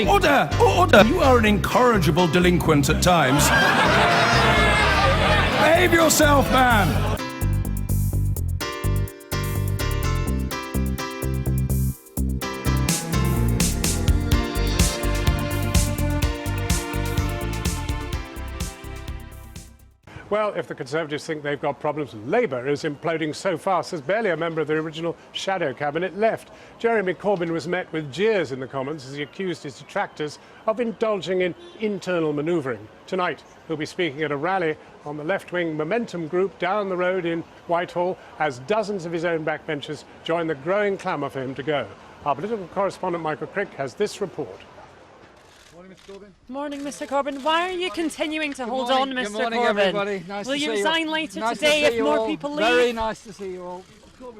Order! Order! You are an incorrigible delinquent at times. Behave yourself, man! Well, if the Conservatives think they've got problems, Labour is imploding so fast there's barely a member of the original shadow cabinet left. Jeremy Corbyn was met with jeers in the Commons as he accused his detractors of indulging in internal manoeuvring. Tonight, he'll be speaking at a rally on the left-wing Momentum group down the road in Whitehall as dozens of his own backbenchers join the growing clamour for him to go. Our political correspondent Michael Crick has this report. Morning, Mr. Corbyn. Morning, Mr. Corbyn. Why are you continuing to hold on, Mr. Good morning, Corbyn? everybody. Nice Will to you see resign later nice today to see if more all. people leave? Very nice to see you all.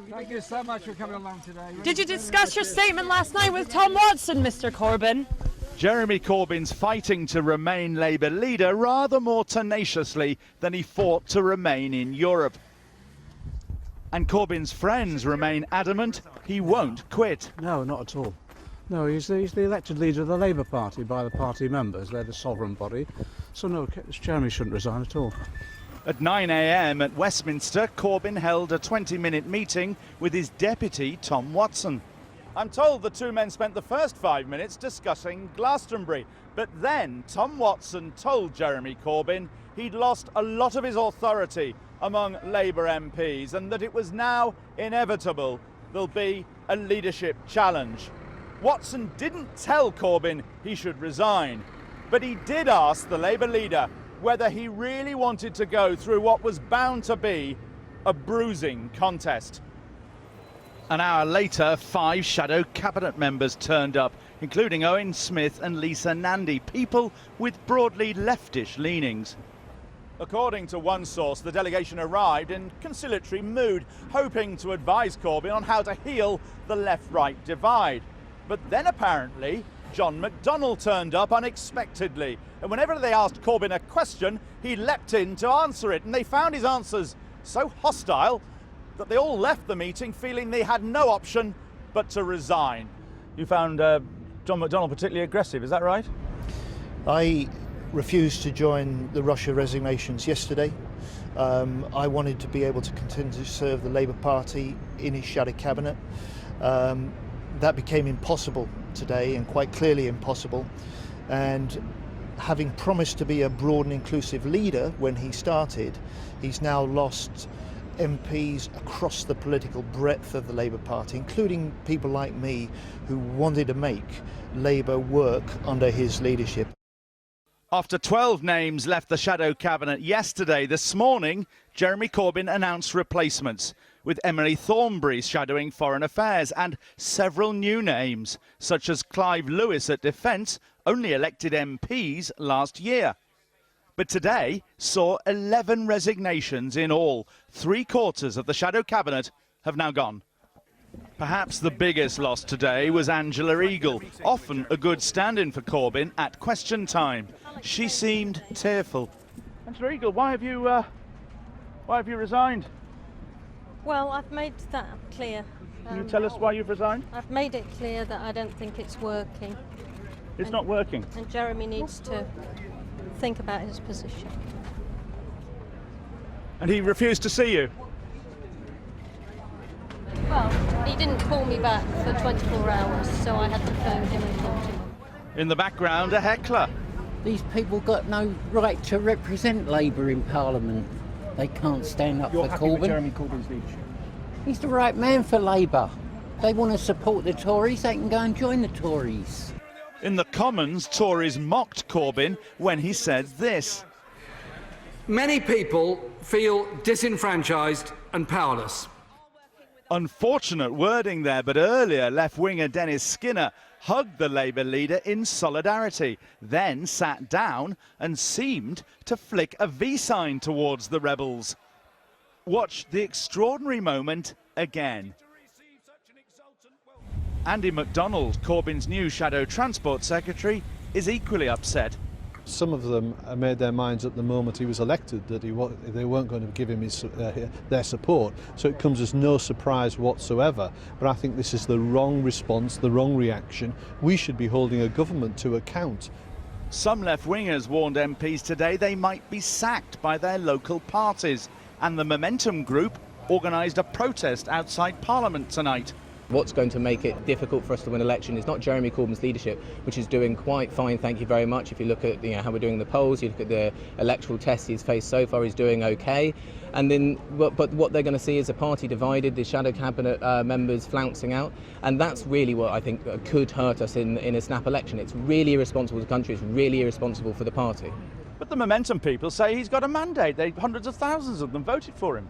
Thank you so much for coming along today. Did you discuss your statement last night with Tom Watson, Mr. Corbyn? Jeremy Corbyn's fighting to remain Labour leader rather more tenaciously than he fought to remain in Europe. And Corbyn's friends remain adamant he won't quit. No, not at all. No, he's the elected leader of the Labour Party by the party members. They're the sovereign body. So no, Jeremy shouldn't resign at all. At 9 a.m. at Westminster, Corbyn held a 20-minute meeting with his deputy, Tom Watson. I'm told the two men spent the first 5 minutes discussing Glastonbury, but then Tom Watson told Jeremy Corbyn he'd lost a lot of his authority among Labour MPs and that it was now inevitable there'll be a leadership challenge. Watson didn't tell Corbyn he should resign, but he did ask the Labour leader whether he really wanted to go through what was bound to be a bruising contest. An hour later, 5 shadow cabinet members turned up, including Owen Smith and Lisa Nandy, people with broadly leftish leanings. According to one source, the delegation arrived in conciliatory mood, hoping to advise Corbyn on how to heal the left-right divide. But then apparently, John McDonnell turned up unexpectedly. And whenever they asked Corbyn a question, he leapt in to answer it. And they found his answers so hostile that they all left the meeting feeling they had no option but to resign. You found John McDonnell particularly aggressive, is that right? I refused to join the Russia resignations yesterday. I wanted to be able to continue to serve the Labour Party in his shadow cabinet. That became impossible today, and quite clearly impossible. And having promised to be a broad and inclusive leader when he started, he's now lost MPs across the political breadth of the Labour Party, including people like me who wanted to make Labour work under his leadership. After 12 names left the shadow cabinet yesterday, this morning, Jeremy Corbyn announced replacements, with Emily Thornberry shadowing Foreign Affairs and several new names, such as Clive Lewis at Defence, only elected MPs last year. But today saw 11 resignations in all. 3/4 of the shadow cabinet have now gone. Perhaps the biggest loss today was Angela Eagle, often a good stand-in for Corbyn at question time. She seemed tearful. Angela Eagle, why have you resigned? Well, I've made that clear. Can you tell us why you've resigned? I've made it clear that I don't think it's working. It's not working. And Jeremy needs to think about his position. And he refused to see you? Well, he didn't call me back for 24 hours, so I had to phone him and talk to him. In the background, a heckler. These people got no right to represent Labour in Parliament. They can't stand up for Corbyn. With Jeremy Corbyn's leadership? He's the right man for Labour. They want to support the Tories, they can go and join the Tories. In the Commons, Tories mocked Corbyn when he said this. Many people feel disenfranchised and powerless. Unfortunate wording there, but earlier left-winger Dennis Skinner hugged the Labour leader in solidarity, then sat down and seemed to flick a V sign towards the rebels. Watch the extraordinary moment again. Andy MacDonald, Corbyn's new shadow transport secretary, is equally upset. some of them made their minds at the moment he was elected that they weren't going to give him their support. So it comes as no surprise whatsoever. But I think this is the wrong response, the wrong reaction. We should be holding a government to account. Some left-wingers warned MPs today they might be sacked by their local parties. And the Momentum Group organised a protest outside Parliament tonight. What's going to make it difficult for us to win election is not Jeremy Corbyn's leadership, which is doing quite fine, thank you very much. If you look at how we're doing in the polls, you look at the electoral tests he's faced so far, he's doing okay. And then, but what they're going to see is a party divided, the shadow cabinet members flouncing out, and that's really what I think could hurt us in a snap election. It's really irresponsible for the country, it's really irresponsible for the party. But the Momentum people say he's got a mandate. Hundreds of thousands of them voted for him.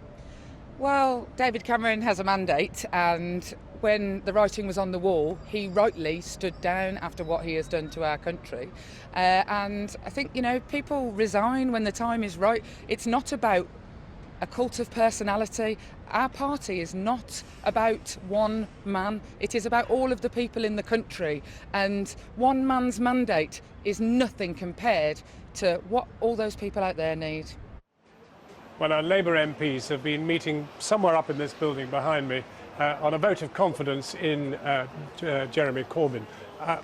Well, David Cameron has a mandate, and when the writing was on the wall, he rightly stood down after what he has done to our country. And I think, people resign when the time is right. It's not about a cult of personality. Our party is not about one man. It is about all of the people in the country. And one man's mandate is nothing compared to what all those people out there need. Well, our Labour MPs have been meeting somewhere up in this building behind me on a vote of confidence in Jeremy Corbyn.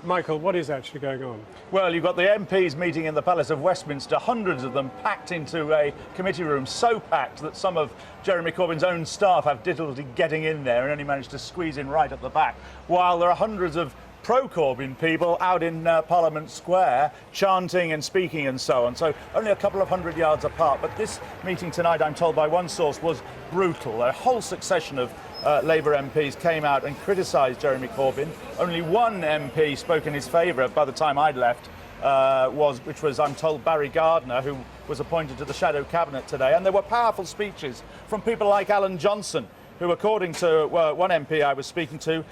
Michael, what is actually going on? Well, you've got the MPs meeting in the Palace of Westminster, hundreds of them packed into a committee room, so packed that some of Jeremy Corbyn's own staff have difficulty getting in there and only managed to squeeze in right at the back, while there are hundreds of pro-Corbyn people out in Parliament Square chanting and speaking and so on. So only a couple of 100 yards apart. But this meeting tonight, I'm told by one source, was brutal. A whole succession of Labour MPs came out and criticised Jeremy Corbyn. Only one MP spoke in his favour by the time I'd left, which was, I'm told, Barry Gardiner, who was appointed to the shadow cabinet today. And there were powerful speeches from people like Alan Johnson, who, according to one MP I was speaking to,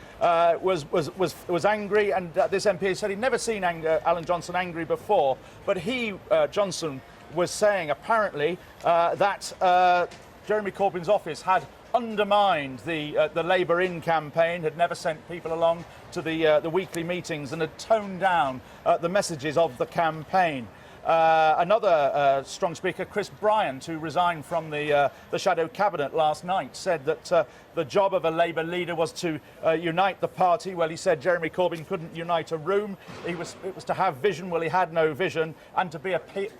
was angry, and this MP said he'd never seen Alan Johnson angry before, but Johnson, was saying apparently that Jeremy Corbyn's office had undermined the Labour In campaign, had never sent people along to the weekly meetings, and had toned down the messages of the campaign. Another strong speaker, Chris Bryant, who resigned from the shadow cabinet last night, said that the job of a Labour leader was to unite the party. Well, he said Jeremy Corbyn couldn't unite a room. It was to have vision. Well, he had no vision, and to be a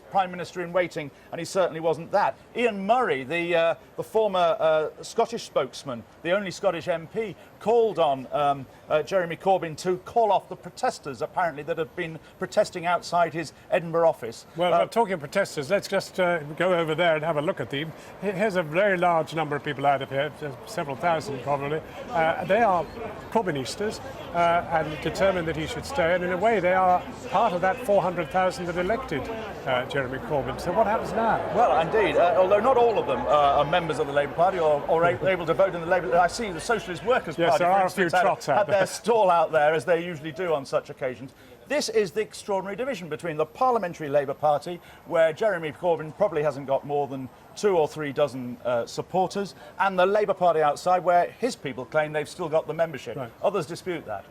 Prime Minister in waiting, and he certainly wasn't that. Ian Murray, the former Scottish spokesman, the only Scottish MP, called on Jeremy Corbyn to call off the protesters, apparently, that have been protesting outside his Edinburgh office. Well, talking of protesters, let's just go over there and have a look at them. Here's a very large number of people out of here, several thousand probably. They are Corbynistas and determined that he should stay, and in a way they are part of that 400,000 that elected Jeremy Corbyn. So what happens now? Well, indeed, although not all of them are members of the Labour Party or able to vote in the Labour. I see the Socialist Workers Party, there are a few trots out had there. their stall out there, as they usually do on such occasions. This is the extraordinary division between the Parliamentary Labour Party, where Jeremy Corbyn probably hasn't got more than 2 or 3 dozen supporters, and the Labour Party outside, where his people claim they've still got the membership. Right. Others dispute that.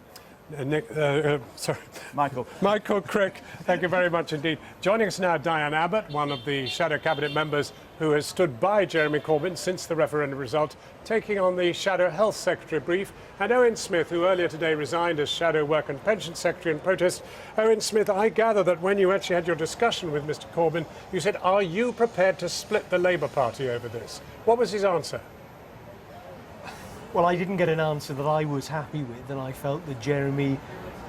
Michael Crick, thank you very much indeed. Joining us now, Diane Abbott, one of the shadow cabinet members who has stood by Jeremy Corbyn since the referendum result, taking on the shadow health secretary brief, and Owen Smith, who earlier today resigned as shadow work and pension secretary in protest. Owen Smith, I gather that when you actually had your discussion with Mr Corbyn, you said, are you prepared to split the Labour Party over this? What was his answer? Well, I didn't get an answer that I was happy with, and I felt that Jeremy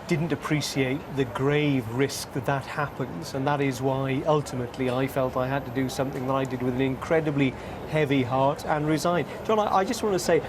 didn't appreciate the grave risk that happens, and that is why ultimately I felt I had to do something that I did with an incredibly heavy heart and resign. John, I just want to say,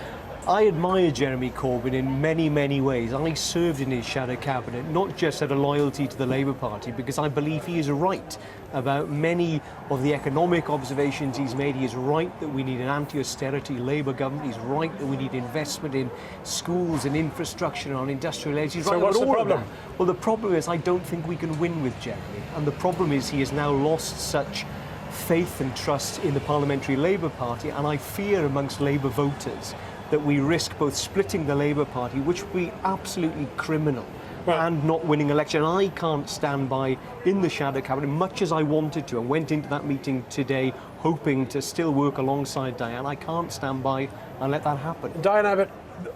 I admire Jeremy Corbyn in many, many ways. I served in his shadow cabinet, not just out of loyalty to the Labour Party, because I believe he is right about many of the economic observations he's made. He is right that we need an anti-austerity Labour government. He's right that we need investment in schools and infrastructure and on industrial areas. He's so right what's about the all problem? of that. Well, the problem is I don't think we can win with Jeremy. And the problem is he has now lost such faith and trust in the Parliamentary Labour Party, and I fear amongst Labour voters that we risk both splitting the Labour Party, which would be absolutely criminal, and not winning election. I can't stand by in the shadow cabinet, much as I wanted to, and went into that meeting today hoping to still work alongside Diane. I can't stand by and let that happen. Diane Abbott,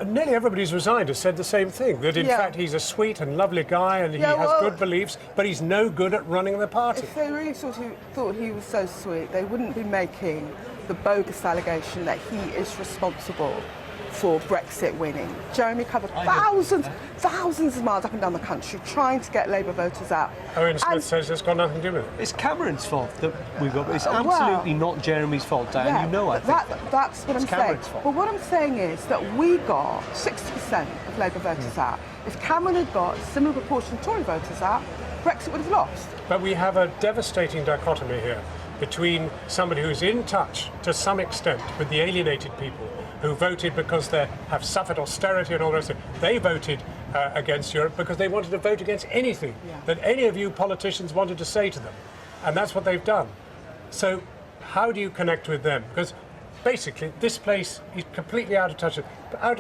nearly everybody's resigned has said the same thing, that in fact he's a sweet and lovely guy and he has good beliefs, but he's no good at running the party. If they really thought he was so sweet, they wouldn't be making the bogus allegation that he is responsible for Brexit winning. Jeremy covered thousands of miles up and down the country trying to get Labour voters out. Owen Smith says it's got nothing to do with it. It's Cameron's fault that we've got. It's absolutely not Jeremy's fault, Diane. You know I think that's what I'm saying. Fault. But what I'm saying is that we got 60% of Labour voters out. If Cameron had got a similar proportion of Tory voters out, Brexit would have lost. But we have a devastating dichotomy here between somebody who's in touch to some extent with the alienated people who voted because they have suffered austerity and all the rest of it. They voted against Europe because they wanted to vote against anything that any of you politicians wanted to say to them. And that's what they've done. So how do you connect with them? Because basically this place is completely out of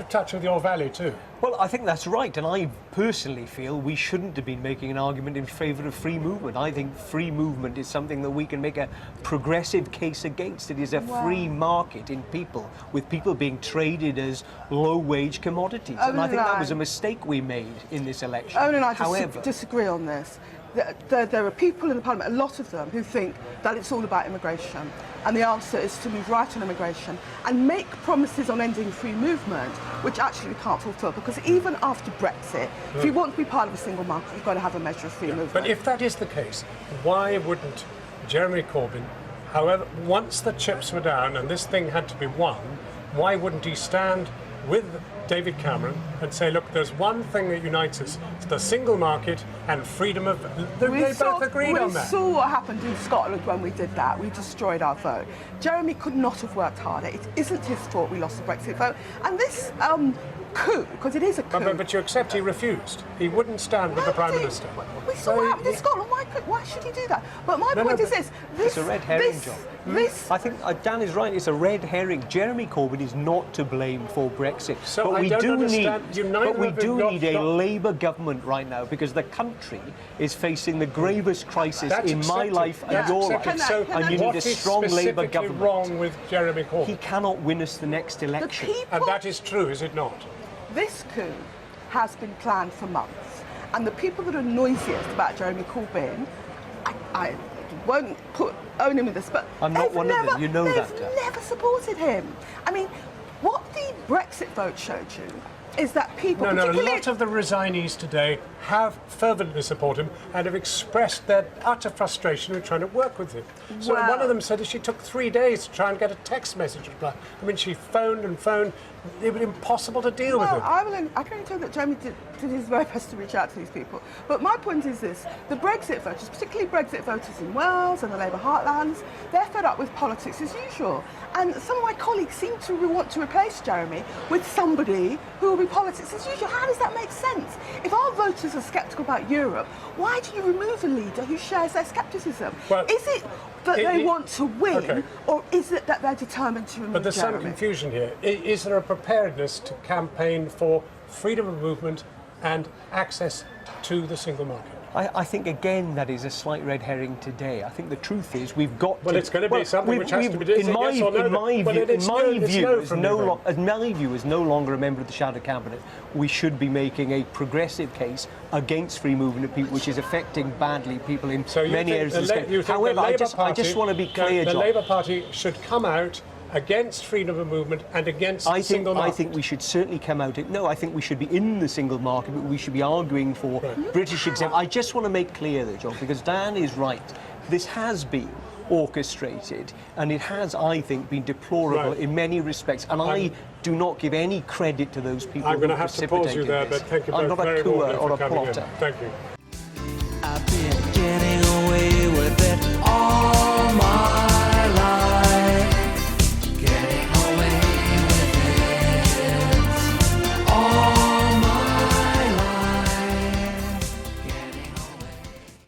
touch with your valley too. Well, I think that's right, and I personally feel we shouldn't have been making an argument in favour of free movement. I think free movement is something that we can make a progressive case against. It is a free market in people, with people being traded as low-wage commodities. And I think that was a mistake we made in this election. Owen and I disagree on this. There are people in the Parliament, a lot of them, who think that it's all about immigration. And the answer is to move right on immigration and make promises on ending free movement, which actually we can't fulfil. Because even after Brexit, if you want to be part of a single market, you've got to have a measure of free movement. But if that is the case, why wouldn't Jeremy Corbyn, however, once the chips were down and this thing had to be won, why wouldn't he stand with David Cameron and say, look, there's one thing that unites us, it's the single market and freedom of... They both agreed on that. We saw what happened in Scotland when we did that. We destroyed our vote. Jeremy could not have worked harder. It isn't his fault we lost the Brexit vote. And this coup, because it is a coup... But you accept he refused. He wouldn't stand with the Prime Minister. We saw what happened in Scotland. Why should he do that? But my point is this... It's a red herring, John. I think Dan is right. It's a red herring. Jeremy Corbyn is not to blame for Brexit. So but we do need a not... Labour government right now, because the country is facing the gravest crisis in my life and your life. And you need a strong Labour government. What's wrong with Jeremy Corbyn? He cannot win us the next election. And that is true, is it not? This coup has been planned for months. And the people that are noisiest about Jeremy Corbyn, I won't own him in this, but I'm not one of them. You know that. They've never supported him. I mean, what the Brexit vote showed you is that people... No, a lot of the resignees today have fervently supported him and have expressed their utter frustration with trying to work with him. So one of them said that she took 3 days to try and get a text message reply. I mean, she phoned and phoned. It was impossible to deal with him. I can only tell that Jeremy did his very best to reach out to these people. But my point is this, the Brexit voters, particularly Brexit voters in Wales and the Labour heartlands, they're fed up with politics as usual. And some of my colleagues seem to want to replace Jeremy with somebody who will be politics as usual. How does that make sense? If our voters are sceptical about Europe, why do you remove a leader who shares their scepticism? Is it that they want to win, or is it that they're determined to remove But there's Jeremy? some confusion here. Is there a preparedness to campaign for freedom of movement and access to the single market? I think, again, that is a slight red herring today. I think the truth is we've got Well, it's going to be something which has to be done. In my view, as no longer a member of the shadow cabinet, we should be making a progressive case against free movement of people, which is affecting badly people in many areas of the state. However, I just want to be clear, John. The Labour Party should come out against freedom of movement and against the single market. I think we should certainly come out. I think we should be in the single market, but we should be arguing for British exemption. I just want to make clear that, John, because Diane is right. This has been orchestrated, and it has, I think, been deplorable in many respects. And I do not give any credit to those people. I'm going to have to pause you there, but thank you both very much for coming in. Thank you.